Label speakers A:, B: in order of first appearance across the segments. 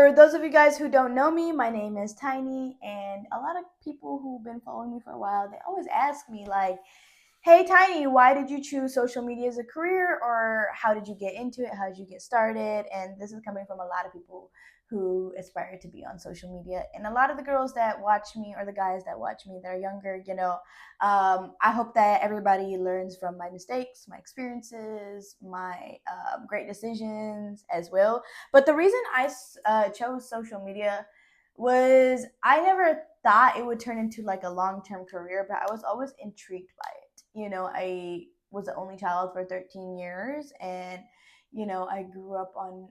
A: For those of you guys who don't know me, my name is Tyni, and a lot of people who've been following me for a while, they always ask me like, "Hey Tyni, why did you choose social media as a career, or how did you get into it? How did you get started?" And this is coming from a lot of people who aspire to be on social media, and a lot of the girls that watch me or the guys that watch me that are younger, I hope that everybody learns from my mistakes, my experiences, my great decisions as well. But the reason I chose social media was I never thought it would turn into like a long term career, but I was always intrigued by it. I was the only child for 13 years, and I grew up on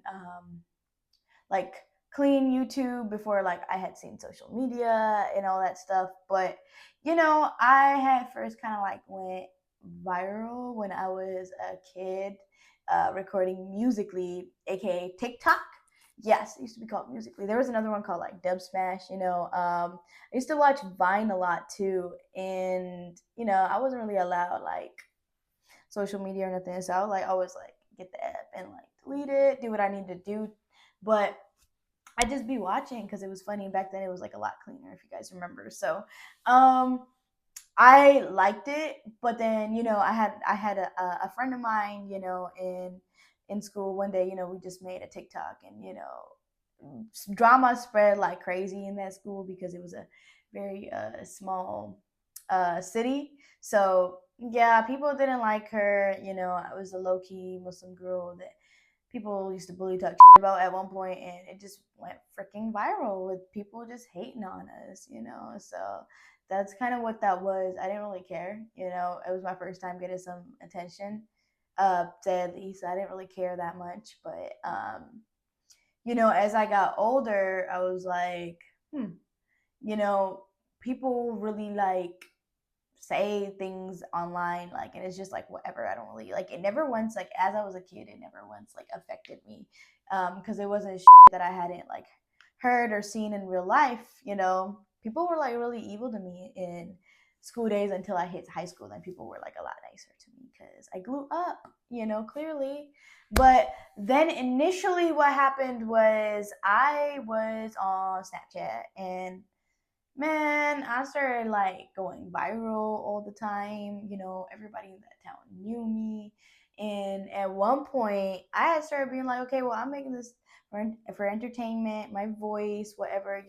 A: like clean YouTube before like I had seen social media and all that stuff. But I had first kind of like went viral when I was a kid, recording Musically, aka TikTok. Yes, it used to be called Musically. There was another one called like Dub Smash. I used to watch Vine a lot too, and I wasn't really allowed like social media or nothing, so I would like always like get the app and like delete it, do what I need to do, but I'd just be watching because it was funny. Back then, it was like a lot cleaner, if you guys remember. So, um, I liked it, but then I had a friend of mine, in school one day. We just made a TikTok, and drama spread like crazy in that school because it was a very small city. So yeah, people didn't like her. I was a low key Muslim girl that people used to bully talk about at one point, and it just went freaking viral with people just hating on us. So that's kind of what that was. I didn't really care. It was my first time getting some attention, sadly, so I didn't really care that much. But as I got older, I was like, you know people really like say things online, like, and it's just like whatever. I don't really like it. Never once, like, as I was a kid, it never once like affected me, because it wasn't that I hadn't like heard or seen in real life. People were like really evil to me in school days until I hit high school. Then people were like a lot nicer to me because I grew up, clearly. But then initially what happened was I was on Snapchat, and man, I started like going viral all the time. Everybody in that town knew me. And at one point, I had started being like, okay, well, I'm making this for entertainment, my voice, whatever.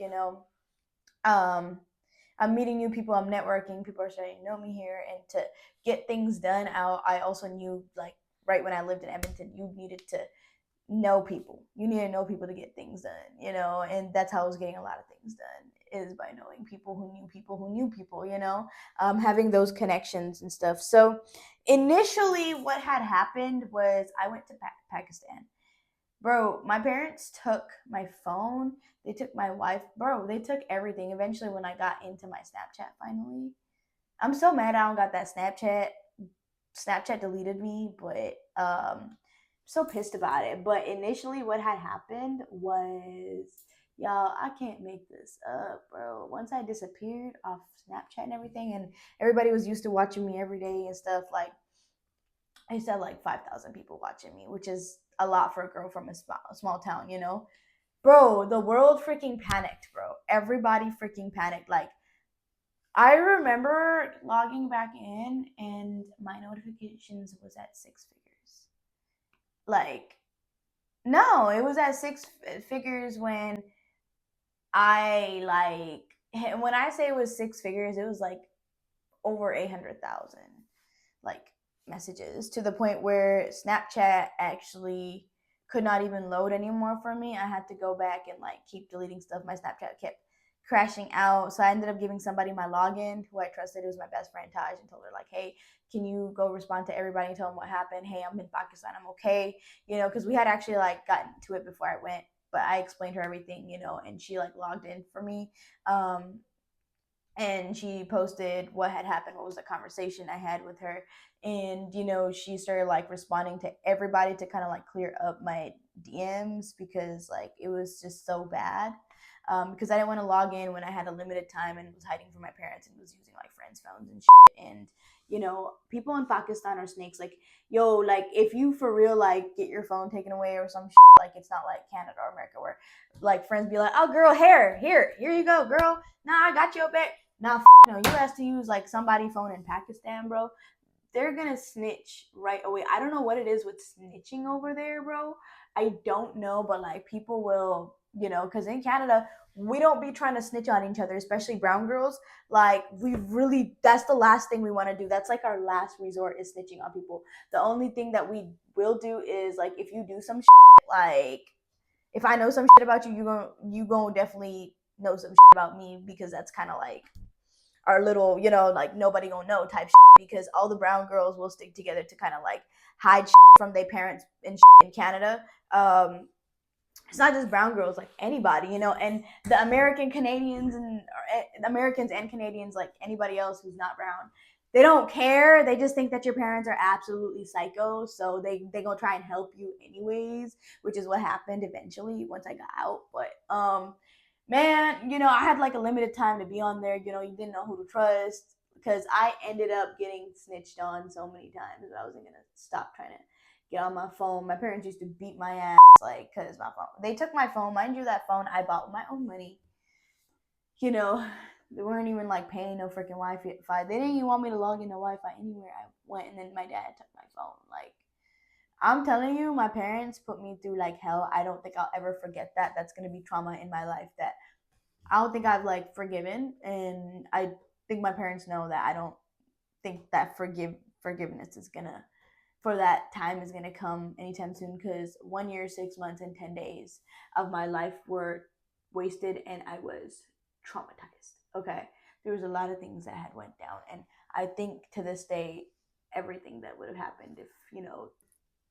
A: Um, I'm meeting new people, I'm networking, people are starting to know me here. And to get things done, I also knew, like, right when I lived in Edmonton, you needed to know people. You need to know people to get things done. And that's how I was getting a lot of things done, is by knowing people who knew people who knew people. Having those connections and stuff. So initially, what had happened was I went to Pakistan. Bro, my parents took my phone, they took my wife, bro, they took everything. Eventually, when I got into my Snapchat finally, I'm so mad I don't got that Snapchat. Snapchat deleted me, but so pissed about it. But initially what had happened was, y'all, I can't make this up, bro. Once I disappeared off Snapchat and everything, and everybody was used to watching me every day and stuff, like I used to have like 5,000 people watching me, which is a lot for a girl from a small town. Bro, the world freaking panicked, bro. Everybody freaking panicked. Like, I remember logging back in and my notifications was at six figures. Like, no, it was at six figures when when I say it was six figures, it was like over 800,000 like messages, to the point where Snapchat actually could not even load anymore for me. I had to go back and like keep deleting stuff. My Snapchat kept crashing out. So I ended up giving somebody my login who I trusted. It was my best friend Taj, and told her like, hey, can you go respond to everybody and tell them what happened? Hey, I'm in Pakistan. I'm okay. Because we had actually like gotten to it before I went, but I explained her everything, and she like logged in for me. And she posted what had happened, what was the conversation I had with her. And she started like responding to everybody to kind of like clear up my DMs, because like it was just so bad. Because I didn't want to log in when I had a limited time and was hiding from my parents and was using like friends' phones and shit. And people in Pakistan are snakes. Like, yo, like if you for real like get your phone taken away or some shit, like it's not like Canada or America where like friends be like, oh girl, here you go, girl. Nah, I got your back. Nah, no, you has to use like somebody's phone in Pakistan, bro. They're gonna snitch right away. I don't know what it is with snitching over there, bro. I don't know, but like people will, because in Canada, we don't be trying to snitch on each other, especially brown girls. Like, that's the last thing we want to do. That's like our last resort is snitching on people. The only thing that we will do is like if you do some shit, like if I know some shit about you, you gonna definitely know some shit about me because that's kind of like our little, like nobody gonna know type shit because all the brown girls will stick together to kind of like hide shit from their parents and in Canada. It's not just brown girls, like anybody, and the Americans and Canadians, like anybody else who's not brown, they don't care. They just think that your parents are absolutely psycho, so they gonna try and help you anyways, which is what happened eventually once I got out. But man, I had like a limited time to be on there. You didn't know who to trust because I ended up getting snitched on so many times that I wasn't gonna stop trying to get on my phone. My parents used to beat my ass, like, because my phone. They took my phone. Mind you, that phone I bought with my own money. They weren't even like paying no freaking Wi-Fi. They didn't even want me to log into Wi-Fi anywhere I went, and then my dad took my phone. Like, I'm telling you, my parents put me through like hell. I don't think I'll ever forget that. That's gonna be trauma in my life that I don't think I've like forgiven, and I think my parents know that I don't think that forgiveness is gonna for that time is gonna come anytime soon because 1 year, 6 months, and 10 days of my life were wasted, and I was traumatized. Okay, there was a lot of things that had went down, and I think to this day, everything that would have happened if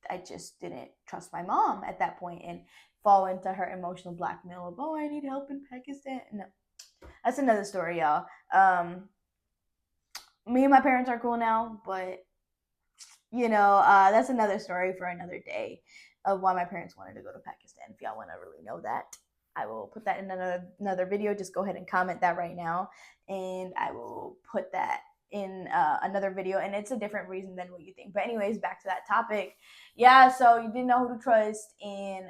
A: I just didn't trust my mom at that point and fall into her emotional blackmail of, oh, I need help in Pakistan. No, that's another story, y'all. Me and my parents are cool now, but that's another story for another day of why my parents wanted to go to Pakistan. If y'all want to really know that, I will put that in another video. Just go ahead and comment that right now, and I will put that in another video, and it's a different reason than what you think. But anyways, back to that topic. Yeah, so you didn't know who to trust, and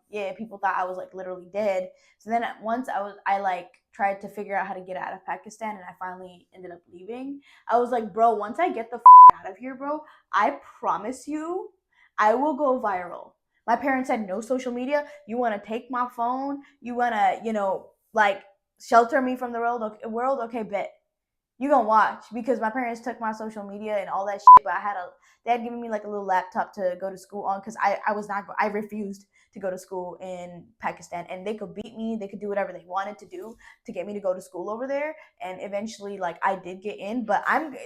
A: yeah, people thought I was like literally dead. So then once I like tried to figure out how to get out of Pakistan, and I finally ended up leaving. I was like, bro, once I get the out of here, bro, I promise you, I will go viral. My parents said no social media. You want to take my phone? You want to, like shelter me from the world? Okay, bet. You gonna watch because my parents took my social media and all that shit, but they had given me like a little laptop to go to school on because I refused to go to school in Pakistan, and they could beat me, they could do whatever they wanted to do to get me to go to school over there, and eventually like I did get in, but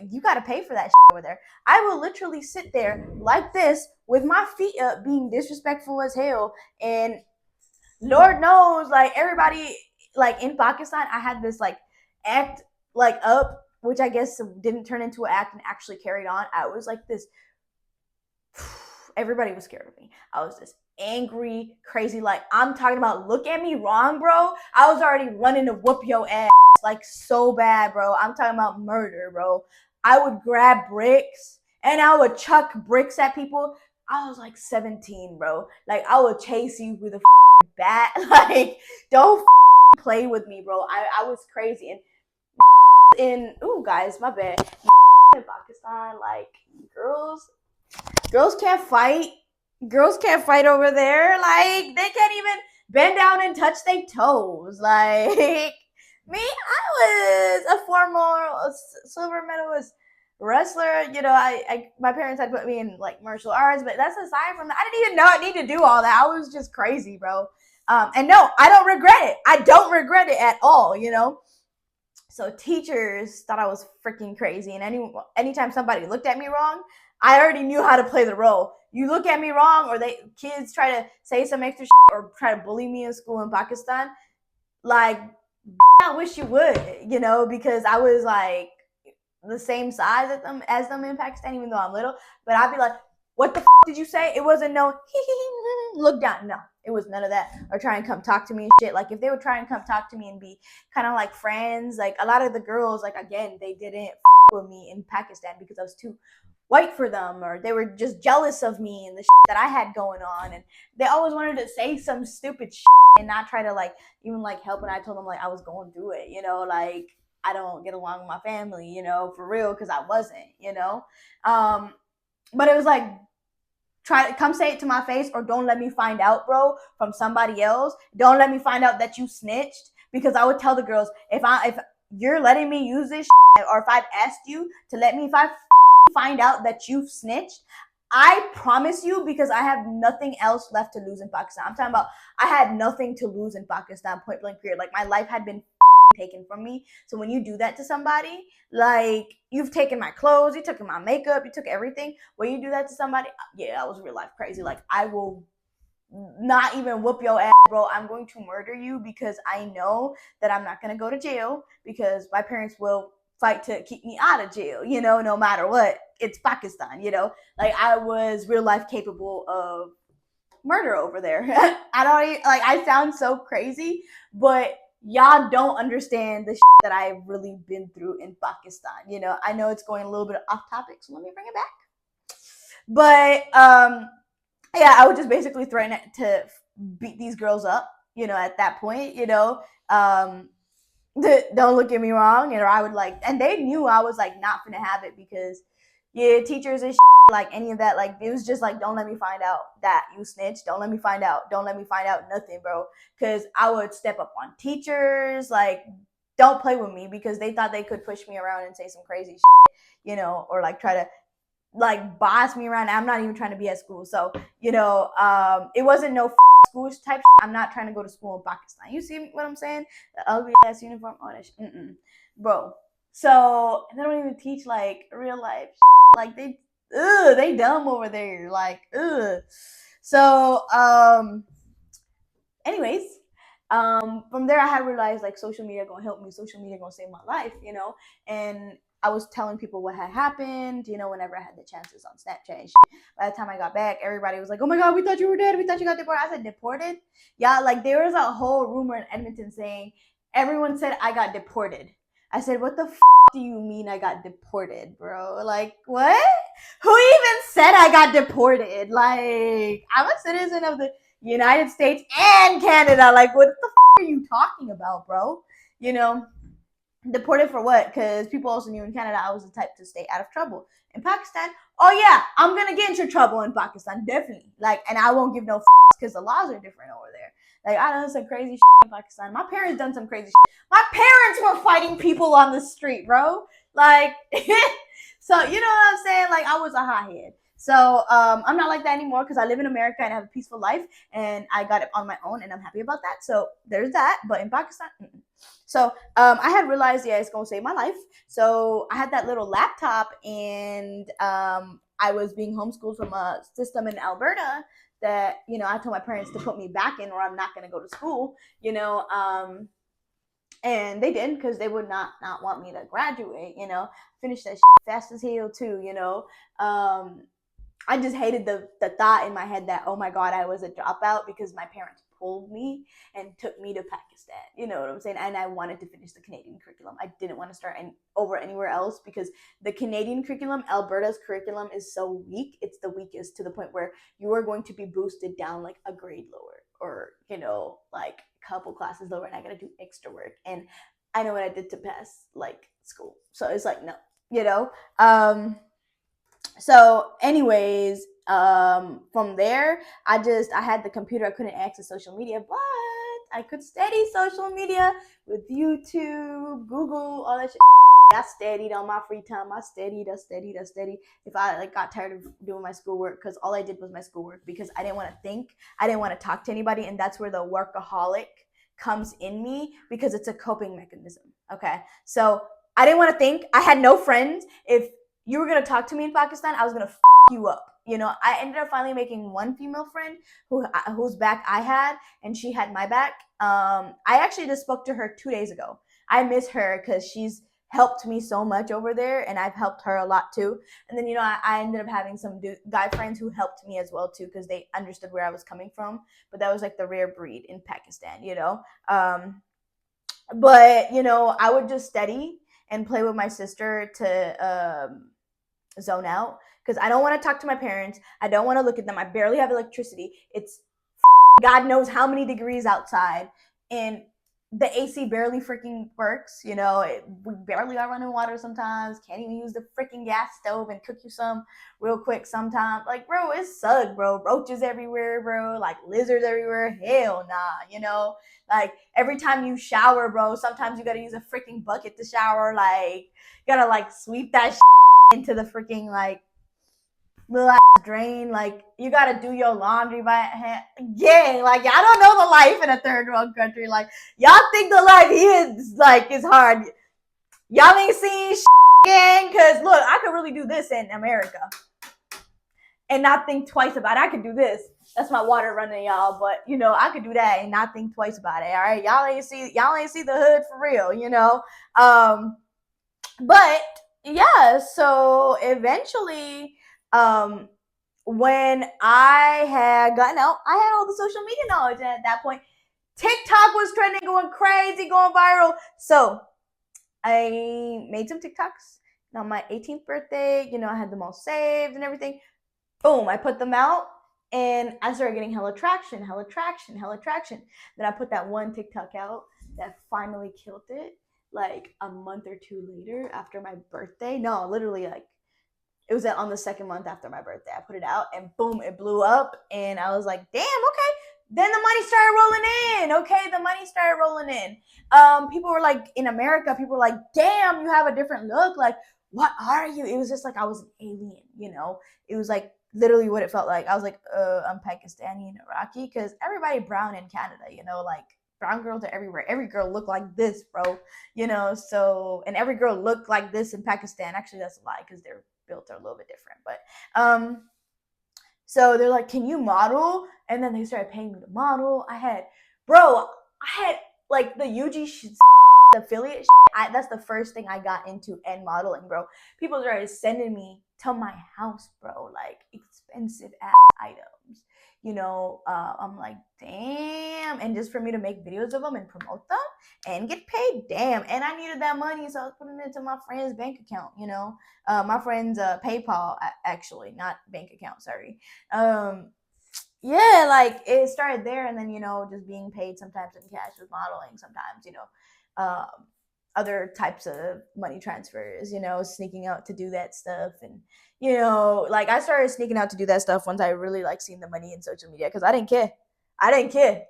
A: you gotta pay for that shit over there. I will literally sit there like this with my feet up being disrespectful as hell, and Lord knows like everybody like in Pakistan I had this like act like up, which I guess didn't turn into an act and actually carried on. I was like this. Everybody was scared of me. I was this angry, crazy. Like I'm talking about, look at me wrong, bro. I was already running to whoop your ass, like so bad, bro. I'm talking about murder, bro. I would grab bricks and I would chuck bricks at people. I was like 17, bro. Like I would chase you with a bat. Like don't play with me, bro. I was crazy. And guys, my bad. In Pakistan, like girls can't fight. Girls can't fight over there. Like they can't even bend down and touch their toes. Like me, I was a former silver medalist wrestler. My parents had put me in like martial arts, but that's aside from that. I didn't even know I need to do all that. I was just crazy, bro. And no, I don't regret it. I don't regret it at all. So teachers thought I was freaking crazy, and anytime somebody looked at me wrong, I already knew how to play the role. You look at me wrong, or kids try to say some extra shit or try to bully me in school in Pakistan, like I wish you would, because I was like the same size as them in Pakistan, even though I'm little. But I'd be like, what the did you say? It wasn't no look down. No, it was none of that. Or try and come talk to me and shit. Like if they would try and come talk to me and be kind of like friends, like a lot of the girls, like again, they didn't with me in Pakistan because I was too white for them, or they were just jealous of me and the that I had going on, and they always wanted to say some stupid and not try to like even like help. And I told them like I was going through it, like I don't get along with my family, for real, because I wasn't. But it was like, try to come say it to my face, or don't let me find out, bro, from somebody else. Don't let me find out that you snitched, because I would tell the girls, if you're letting me use this or if I've asked you to let me, if I find out that you've snitched, I promise you, because I have nothing else left to lose in Pakistan. I'm talking about I had nothing to lose in Pakistan, point blank period. Like, my life had been taken from me. So when you do that to somebody, like, you've taken my clothes, you took my makeup, you took everything. When you do that to somebody, yeah, I was real life crazy. Like, I will not even whoop your ass, bro. I'm going to murder you, because I know that I'm not going to go to jail, because my parents will fight to keep me out of jail, no matter what. It's Pakistan, like, I was real life capable of murder over there. I don't even, like, I sound so crazy, but y'all don't understand the that I've really been through in Pakistan. I know it's going a little bit off topic, so let me bring it back. But yeah, I would just basically threaten to beat these girls up, at that point, don't look at me wrong. I would like, and they knew I was like not gonna have it, because yeah, teachers and like any of that, like, it was just like, don't let me find out that you snitched. Don't let me find out. Don't let me find out nothing, bro. Because I would step up on teachers. Like, don't play with me, because they thought they could push me around and say some crazy or like try to like boss me around. I'm not even trying to be at school. So, it wasn't no school type. I'm not trying to go to school in Pakistan. You see what I'm saying? The ugly ass uniform. Oh, that shit. Bro. So they don't even teach like real life. Like, they dumb over there. Like, So, anyways, from there I had realized like social media gonna help me. Social media gonna save my life, and I was telling people what had happened, whenever I had the chances on Snapchat and shit. By the time I got back, everybody was like, oh my God, we thought you were dead. We thought you got deported. I said, deported? Yeah, like, there was a whole rumor in Edmonton saying, everyone said I got deported. I said, what the do you mean I got deported, bro? Like, what? Who even said I got deported? Like, I'm a citizen of the United States and Canada. Like, what the are you talking about, bro? Deported for what? Because people also knew in Canada I was the type to stay out of trouble. In Pakistan, oh yeah, I'm gonna get into trouble in Pakistan, definitely. Like, and I won't give no because the laws are different over there. Like, I done some crazy in Pakistan. My parents done some crazy My parents were fighting people on the street, bro. Like, so you know what I'm saying? Like, I was a hothead. So I'm not like that anymore, because I live in America and I have a peaceful life, and I got it on my own, and I'm happy about that. So there's that. But in Pakistan, so I had realized, yeah, it's gonna save my life. So I had that little laptop, and I was being homeschooled from a system in Alberta that, I told my parents to put me back in, or I'm not gonna go to school, and they did, because they would not want me to graduate, finish that fast as hell too, I just hated the thought in my head that, oh my God, I was a dropout, because my parents pulled me and took me to Pakistan. You know what I'm saying? And I wanted to finish the Canadian curriculum. I didn't want to start over anywhere else, because the Canadian curriculum, Alberta's curriculum, is so weak. It's the weakest, to the point where you are going to be boosted down like a grade lower, or, like a couple classes lower, and I got to do extra work. And I know what I did to pass like school. So it's like, no, so anyways, from there, I had the computer. I couldn't access social media, but I could study social media with YouTube, Google, all that shit. I studied on my free time. I studied. If I like got tired of doing my schoolwork, because all I did was my schoolwork, because I didn't want to think, I didn't want to talk to anybody, and that's where the workaholic comes in me, because it's a coping mechanism. Okay, so I didn't want to think. I had no friends. If you were gonna talk to me in Pakistan, I was gonna you up. I ended up finally making one female friend whose back I had, and she had my back. I actually just spoke to her 2 days ago. I miss her, because she's helped me so much over there, and I've helped her a lot too. And then, I ended up having some guy friends who helped me as well too, because they understood where I was coming from. But that was like the rare breed in Pakistan, but I would just study, and play with my sister to zone out, because I don't want to talk to my parents. I don't want to look at them. I barely have electricity. It's God knows how many degrees outside, and the AC barely freaking works. We barely are running water sometimes. Can't even use the freaking gas stove and cook you some real quick sometimes. Like, bro, it sucks, bro. Roaches everywhere, bro. Like, lizards everywhere. Hell nah. Like, every time you shower, bro, sometimes you gotta use a freaking bucket to shower. Like, you gotta, like, sweep that into the freaking, like, little ass drain. Like, you gotta do your laundry by hand. Yeah, like, y'all don't know the life in a third world country. Like, y'all think the life here is like is hard. Y'all ain't seen again. Cause look, I could really do this in America and not think twice about it. I could do this. That's my water running, y'all. But I could do that and not think twice about it. All right, y'all ain't see the hood for real. But yeah, so eventually, when I had gotten out, I had all the social media knowledge, and at that point, TikTok was trending, going crazy, going viral. So I made some TikToks. And on my 18th birthday, I had them all saved and everything. Boom, I put them out, and I started getting hella traction. Then I put that one TikTok out that finally killed it, like a month or two later after my birthday. No, literally, like, it was on the second month after my birthday. I put it out, and boom, it blew up. And I was like, damn, okay. Then the money started rolling in. Okay, the money started rolling in. People were like, in America, people were like, damn, you have a different look. Like, what are you? It was just like I was an alien. It was like literally what it felt like. I was like, I'm Pakistani and Iraqi, because everybody brown in Canada, like, brown girls are everywhere. Every girl looked like this, bro. So, and every girl looked like this in Pakistan. Actually, that's a lie, because they're built are a little bit different. But so they're like, can you model? And then they started paying me to model. I had like the UG affiliate. That's the first thing I got into, and modeling, bro. People started sending me to my house, bro, like expensive ass items. I'm like, damn. And just for me to make videos of them and promote them and get paid, damn. And I needed that money, so I was putting it into my friend's bank account. My friend's PayPal, actually, not bank account. Sorry. Yeah, like, it started there, and then just being paid sometimes in cash with modeling, sometimes other types of money transfers, sneaking out to do that stuff. And like, I started sneaking out to do that stuff once I really like seen the money in social media, because I didn't care.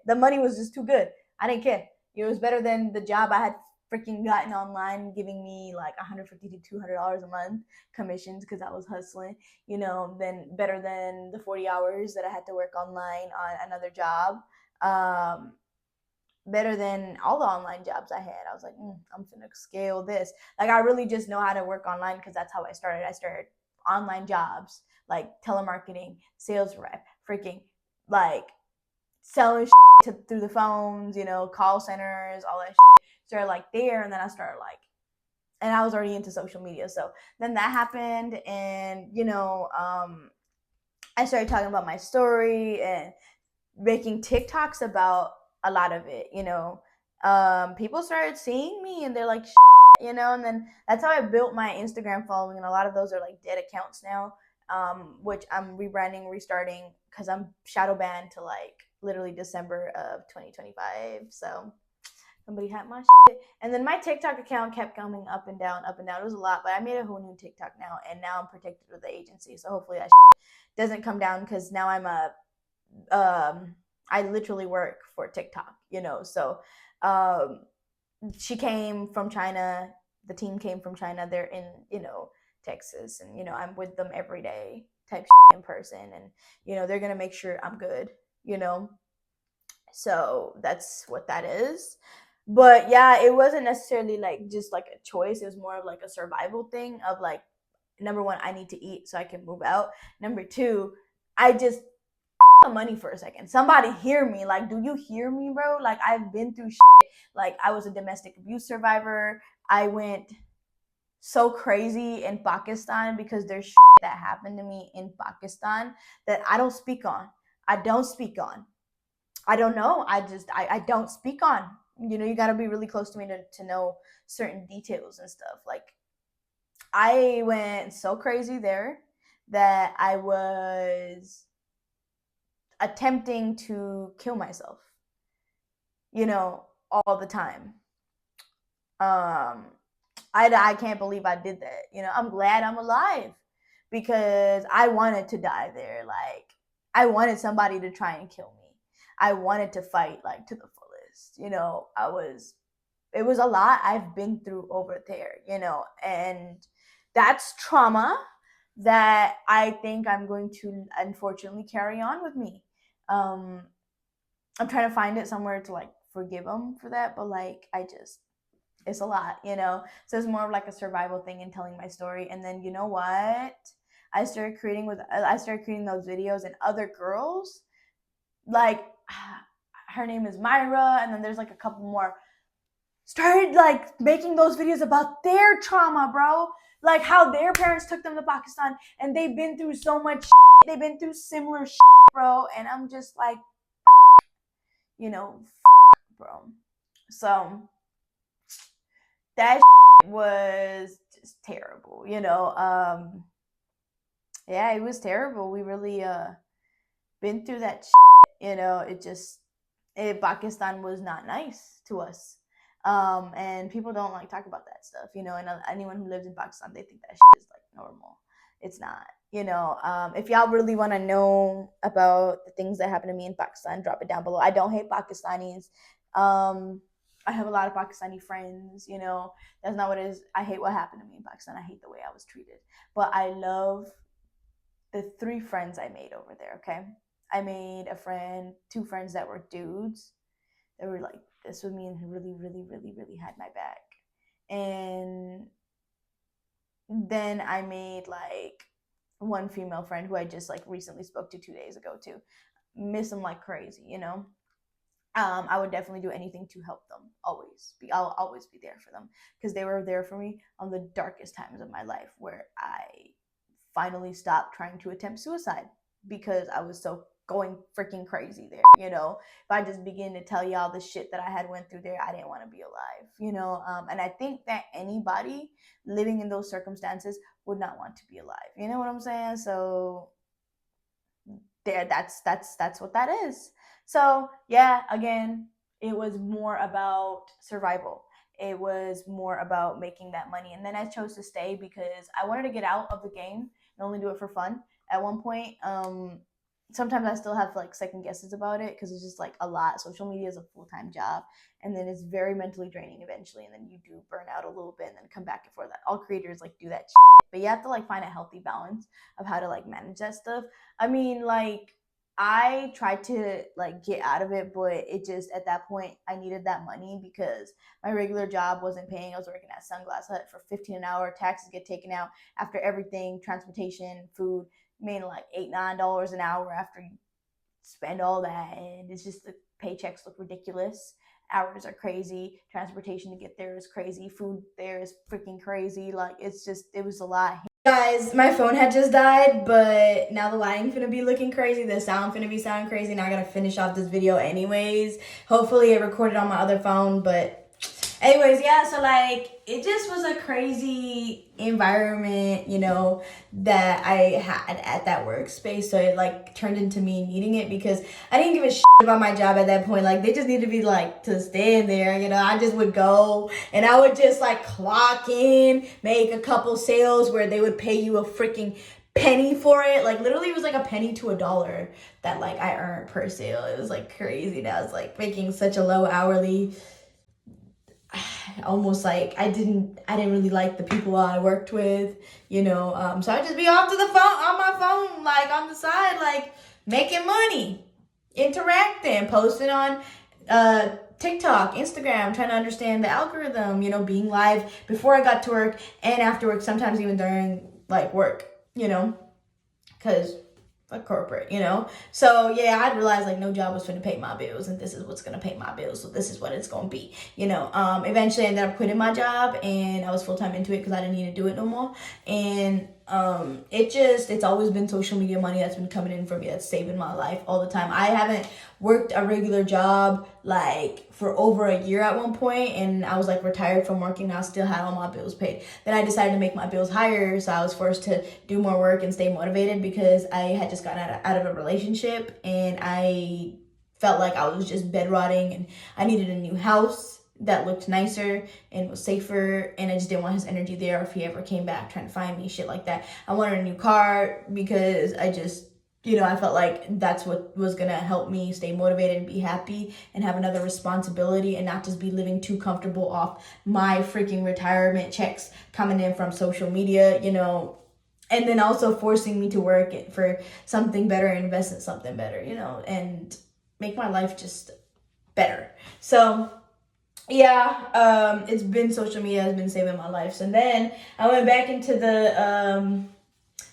A: The money was just too good. I didn't care. It was better than the job I had freaking gotten online, giving me like $150 to $200 a month commissions, because I was hustling. Then better than the 40 hours that I had to work online on another job. Better than all the online jobs I had. I was like, I'm gonna scale this. Like, I really just know how to work online, because that's how I started. I started online jobs, like telemarketing, sales rep, freaking like selling through the phones, call centers, all that started like there. And then I started like, and I was already into social media. So then that happened, and I started talking about my story and making TikToks about a lot of it. People started seeing me, and they're like, and then that's how I built my Instagram following. And a lot of those are like dead accounts now, which I'm rebranding, restarting, because I'm shadow banned to like literally December of 2025. So somebody had my shit. And then my TikTok account kept coming up and down, up and down. It was a lot, but I made a whole new TikTok now, and now I'm protected with the agency. So hopefully that doesn't come down, because now I literally work for TikTok, So she came from China. The team came from China. They're in, Texas, and I'm with them every day, type in person, and they're gonna make sure I'm good, So that's what that is. But yeah, it wasn't necessarily like just like a choice. It was more of like a survival thing of like, number one, I need to eat so I can move out. Number two, I just money for a second. Somebody hear me. Like, do you hear me, bro? Like, I've been through shit. Like, I was a domestic abuse survivor. I went so crazy in Pakistan, because there's shit that happened to me in Pakistan that I don't speak on. I don't know. I don't speak on. You got to be really close to me to know certain details and stuff. Like, I went so crazy there that I was attempting to kill myself, all the time. Um, I can't believe I did that. I'm glad I'm alive because I wanted to die there. Like, I wanted somebody to try and kill me. I wanted to fight like to the fullest. It was a lot I've been through over there, and that's trauma that I think I'm going to unfortunately carry on with me. Um, I'm trying to find it somewhere to like forgive them for that, but like it's a lot. So it's more of like a survival thing and telling my story. And then you know what? I started creating those videos, and other girls, like, her name is Myra, and then there's like a couple more, started like making those videos about their trauma, bro. Like how their parents took them to Pakistan and they've been through so much shit. They've been through similar shit, bro. And I'm just like, bro. So that was just terrible, yeah, it was terrible. We really been through that Pakistan was not nice to us. And people don't like talk about that stuff, and anyone who lives in Pakistan, they think that is like normal. It's not. If y'all really want to know about the things that happened to me in Pakistan, drop it down below. I don't hate Pakistanis. I have a lot of Pakistani friends, that's not what it is. I hate what happened to me in Pakistan. I hate the way I was treated. But I love the 3 friends I made over there, okay? I made two friends that were dudes. They were like this with me and really, really, really, really had my back. And then I made like one female friend who I just like recently spoke to 2 days ago too. Miss them like crazy, I would definitely do anything to help them. I'll always be there for them because they were there for me on the darkest times of my life, where I finally stopped trying to attempt suicide because I was so going freaking crazy there. If I just begin to tell y'all the shit that I had went through there, I didn't want to be alive. And I think that anybody living in those circumstances would not want to be alive. You know what I'm saying? So that's what that is. So yeah, again, it was more about survival. It was more about making that money. And then I chose to stay because I wanted to get out of the game and only do it for fun. At one point, sometimes I still have like second guesses about it because it's just like a lot. Social media is a full-time job, and then it's very mentally draining eventually, and then you do burn out a little bit and then come back and forth. All creators like do that shit. But you have to like find a healthy balance of how to like manage that stuff. I mean, like, I tried to like get out of it, but it just, at that point, I needed that money because my regular job wasn't paying. I was working at Sunglass Hut for $15 an hour. Taxes get taken out after everything, transportation, food, made like $8-9 an hour after you spend all that. And it's just, the paychecks look ridiculous. Hours are crazy. Transportation to get there is crazy. Food there is freaking crazy. Like, it was a lot. Guys, my phone had just died, but now the lighting finna be looking crazy, the sound finna be sounding crazy, and I gotta finish off this video anyways. Hopefully it recorded on my other phone, but anyways, yeah, so like, it just was a crazy environment, that I had at that workspace. So it like turned into me needing it because I didn't give a shit about my job at that point. Like, they just needed to be like to stand there, I just would go and I would just like clock in, make a couple sales where they would pay you a freaking penny for it. Like, literally it was like a penny to $1 that like I earned per sale. It was like crazy. That I was like making such a low hourly. Almost like I didn't really like the people I worked with, so I'd just be off to the phone, on my phone, like on the side, like making money, interacting, posting on TikTok, Instagram, trying to understand the algorithm, being live before I got to work and after work, sometimes even during like work, because a corporate, So yeah, I realized like no job was going to pay my bills, and this is what's going to pay my bills. So this is what it's going to be, Eventually I ended up quitting my job, and I was full-time into it because I didn't need to do it no more. And It's always been social media money that's been coming in for me, that's saving my life all the time. I haven't worked a regular job like for over a year at one point, and I was like retired from working. I still had all my bills paid. Then I decided to make my bills higher, so I was forced to do more work and stay motivated because I had just gotten out of a relationship, and I felt like I was just bedrotting, and I needed a new house that looked nicer and was safer, and I just didn't want his energy there if he ever came back trying to find me, shit like that. I wanted a new car because I just, I felt like that's what was gonna help me stay motivated and be happy and have another responsibility and not just be living too comfortable off my freaking retirement checks coming in from social media, and then also forcing me to work for something better and invest in something better, and make my life just better. So yeah, it's been social media has been saving my life. So then I went back into the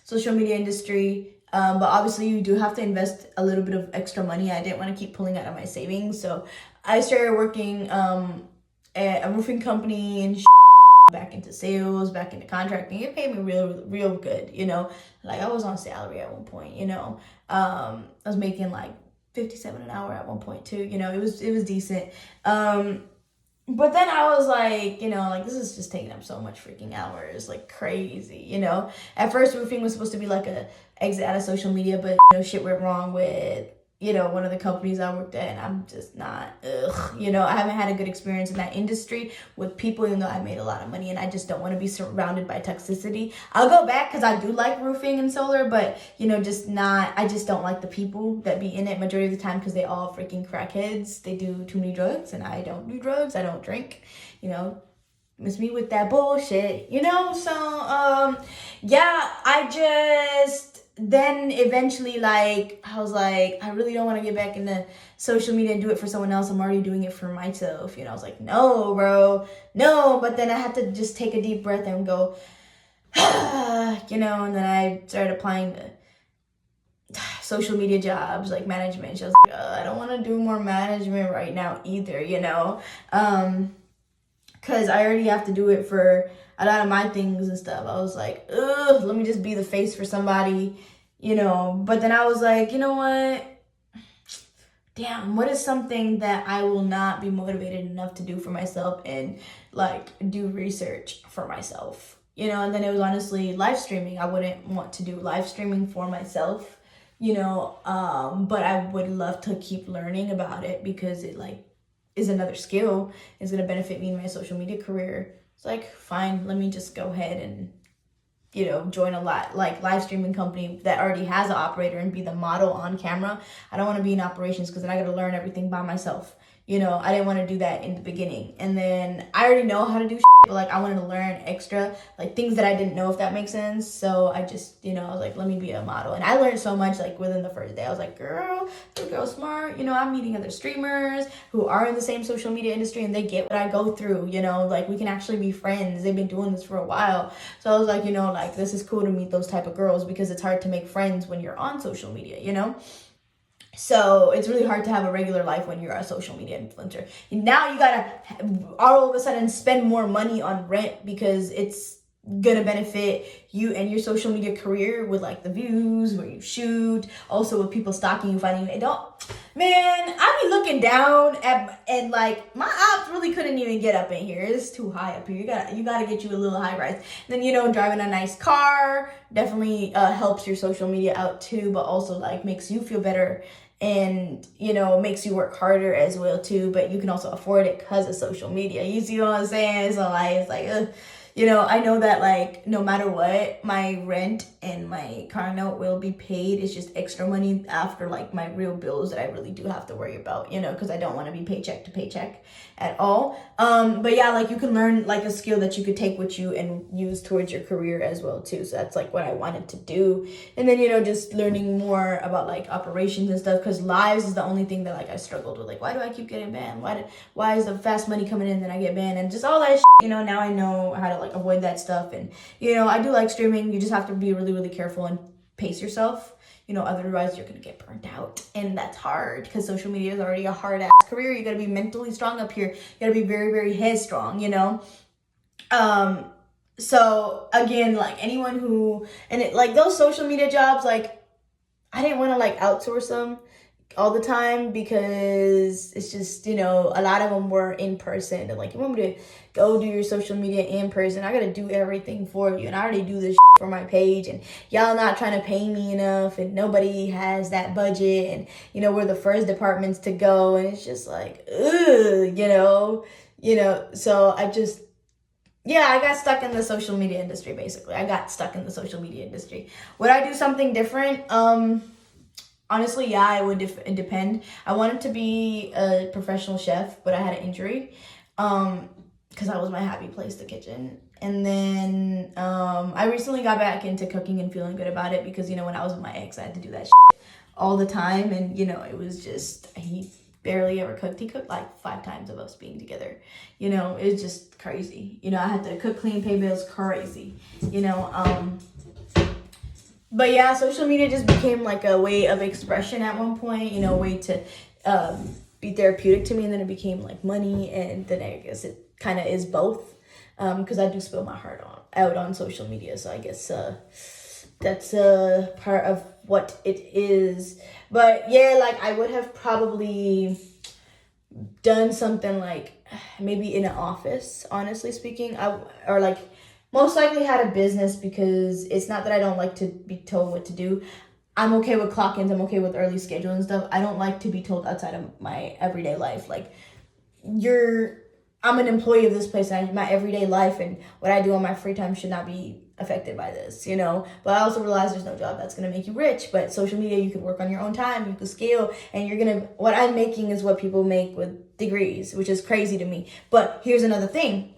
A: social media industry, but obviously you do have to invest a little bit of extra money. I didn't want to keep pulling out of my savings, so I started working at a roofing company and back into sales, back into contracting. It paid me real good, like I was on salary at one point, I was making like $57 an hour at one point too, it was decent. But then I was like, this is just taking up so much freaking hours, like crazy, At first, roofing was supposed to be like a exit out of social media, but, shit went wrong with, one of the companies I worked at, and I'm just not, I haven't had a good experience in that industry with people, even though I made a lot of money, and I just don't want to be surrounded by toxicity. I'll go back because I do like roofing and solar, but, I just don't like the people that be in it majority of the time because they all freaking crackheads. They do too many drugs, and I don't do drugs. I don't drink, miss me with that bullshit, so, yeah, then eventually, I was like, I really don't want to get back into social media and do it for someone else. I'm already doing it for myself. I was like, no, bro, no. But then I had to just take a deep breath and go, and then I started applying to social media jobs, like management. I was like, I don't want to do more management right now either, because I already have to do it for a lot of my things and stuff. I was like, ugh, let me just be the face for somebody, But then I was like, you know what? Damn, what is something that I will not be motivated enough to do for myself and, do research for myself? And then it was honestly live streaming. I wouldn't want to do live streaming for myself, but I would love to keep learning about it because it, is another skill. It's going to benefit me in my social media career. It's fine, let me just go ahead and, join a live streaming company that already has an operator and be the model on camera. I don't want to be in operations because then I got to learn everything by myself. I didn't want to do that in the beginning. And then I already know how to do shit, but I wanted to learn extra, things that I didn't know, if that makes sense. So I just, I was like, let me be a model. And I learned so much within the first day. I was like, girl, this girl's smart. I'm meeting other streamers who are in the same social media industry and they get what I go through, we can actually be friends. They've been doing this for a while. So I was like, this is cool to meet those type of girls because it's hard to make friends when you're on social media, So it's really hard to have a regular life when you're a social media influencer. Now you gotta all of a sudden spend more money on rent because it's gonna benefit you and your social media career with the views, where you shoot, also with people stalking you, finding you. I be looking down at and my ops really couldn't even get up in here. It's too high up here. You gotta get you a little high rise. And then driving a nice car definitely helps your social media out too, but also makes you feel better. And makes you work harder as well too, but you can also afford it because of social media. You see what I'm saying? So it's I know that no matter what, my rent and my car note will be paid. It's just extra money after my real bills that I really do have to worry about, because I don't want to be paycheck to paycheck at all. But yeah, you can learn a skill that you could take with you and use towards your career as well too. So that's what I wanted to do. And then just learning more about operations and stuff, because lives is the only thing that I struggled with. Why do I keep getting banned? Why is the fast money coming in then I get banned? And just all that shit, now I know how to avoid that stuff. And I do like streaming. You just have to be really, really careful and pace yourself. Otherwise you're gonna get burnt out, and that's hard because social media is already a hard ass career. You gotta be mentally strong up here. You gotta be very, very headstrong. So again, like anyone who, and it, like those social media jobs, like I didn't want to like outsource them all the time because it's just, a lot of them were in person. And like, you want me to go do your social media in person, I gotta do everything for you. And I already do this for my page, and y'all not trying to pay me enough, and nobody has that budget. And, we're the first departments to go. And it's just like, ugh, so I got stuck in the social media industry, basically. I got stuck in the social media industry. Would I do something different? Honestly, yeah, it would depend. I wanted to be a professional chef, but I had an injury because that was my happy place, the kitchen. And then I recently got back into cooking and feeling good about it because, when I was with my ex, I had to do that all the time. And, it was just, he barely ever cooked. He cooked like 5 times of us being together. It was just crazy. I had to cook, clean, pay bills, crazy. But yeah, social media just became like a way of expression at one point, a way to be therapeutic to me. And then it became like money. And then I guess it kind of is both because I do spill my heart out on social media. So I guess that's part of what it is. But yeah, like I would have probably done something like maybe in an office, honestly speaking, or like most likely had a business, because it's not that I don't like to be told what to do. I'm okay with clock-ins. I'm okay with early schedule and stuff. I don't like to be told outside of my everyday life. Like, I'm an employee of this place, and my everyday life and what I do on my free time should not be affected by this, But I also realize there's no job that's going to make you rich. But social media, you can work on your own time, you can scale, and what I'm making is what people make with degrees, which is crazy to me. But here's another thing.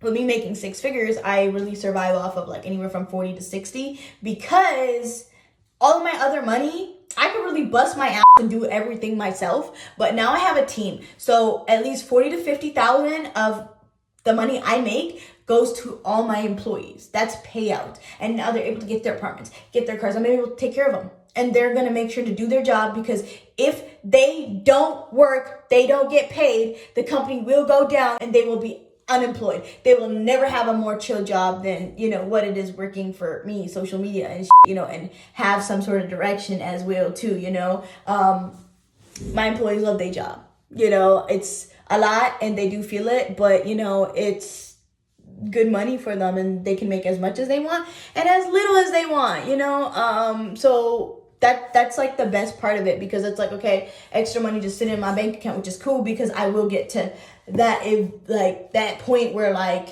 A: With me making 6 figures, I really survive off of like anywhere from 40 to 60, because all of my other money, I could really bust my ass and do everything myself. But now I have a team. So at least 40 to 50,000 of the money I make goes to all my employees. That's payout. And now they're able to get their apartments, get their cars. I'm able to take care of them. And they're going to make sure to do their job, because if they don't work, they don't get paid, the company will go down and they will be unemployed. They will never have a more chill job than, what it is working for me, social media and, and have some sort of direction as well too, my employees love their job. It's a lot and they do feel it, but, it's good money for them, and they can make as much as they want and as little as they want, so that's like the best part of it, because it's like, okay, extra money just sitting in my bank account, which is cool, because I will get to that point where like,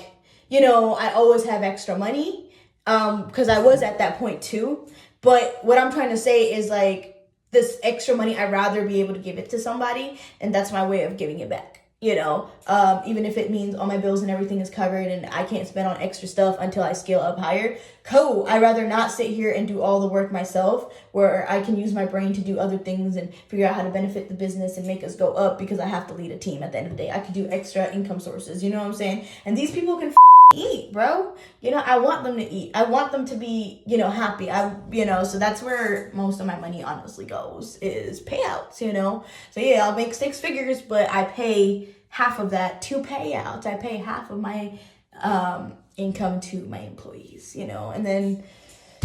A: I always have extra money, because I was at that point too. But what I'm trying to say is like, this extra money, I'd rather be able to give it to somebody, and that's my way of giving it back. Even if it means all my bills and everything is covered and I can't spend on extra stuff until I scale up higher, cool. I'd rather not sit here and do all the work myself, where I can use my brain to do other things and figure out how to benefit the business and make us go up, because I have to lead a team at the end of the day. I could do extra income sources, you know what I'm saying? And these people can eat, bro. I want them to eat. I want them to be, happy. So that's where most of my money honestly goes, is payouts, So yeah, I'll make 6 figures, but I pay half of that to payouts. I pay half of my income to my employees, and then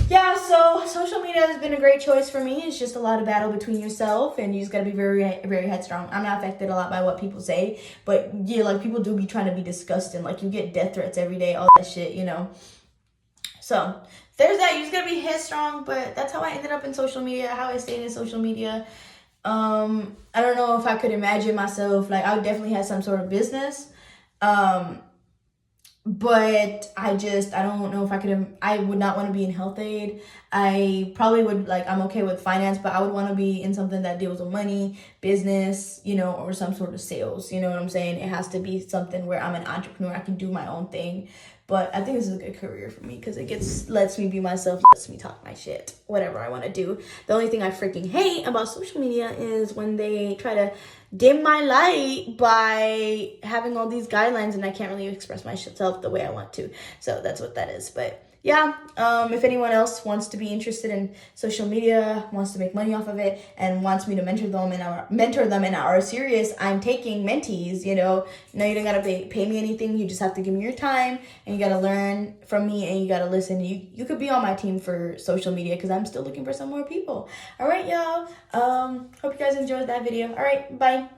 A: yeah, so social media has been a great choice for me. It's just a lot of battle between yourself, and you just gotta be very, very headstrong. I'm not affected a lot by what people say, but yeah, like people do be trying to be disgusting. Like you get death threats every day, all that shit, So there's that. You just gotta be headstrong. But that's how I ended up in social media, how I stayed in social media. I don't know if I could imagine myself, like I would definitely have some sort of business. But I don't know if I would not want to be in health aid. I probably would, I'm okay with finance, but I would want to be in something that deals with money, business, or some sort of sales. You know what I'm saying? It has to be something where I'm an entrepreneur. I can do my own thing. But I think this is a good career for me, because it lets me be myself, lets me talk my shit, whatever I want to do. The only thing I freaking hate about social media is when they try to dim my light by having all these guidelines, and I can't really express myself the way I want to. So that's what that is. But yeah, if anyone else wants to be interested in social media, wants to make money off of it, and wants me to mentor them in our series, I'm taking mentees. No, you don't gotta pay me anything. You just have to give me your time, and you gotta learn from me, and you gotta listen. You could be on my team for social media because I'm still looking for some more people. All right, y'all. Hope you guys enjoyed that video. All right, bye.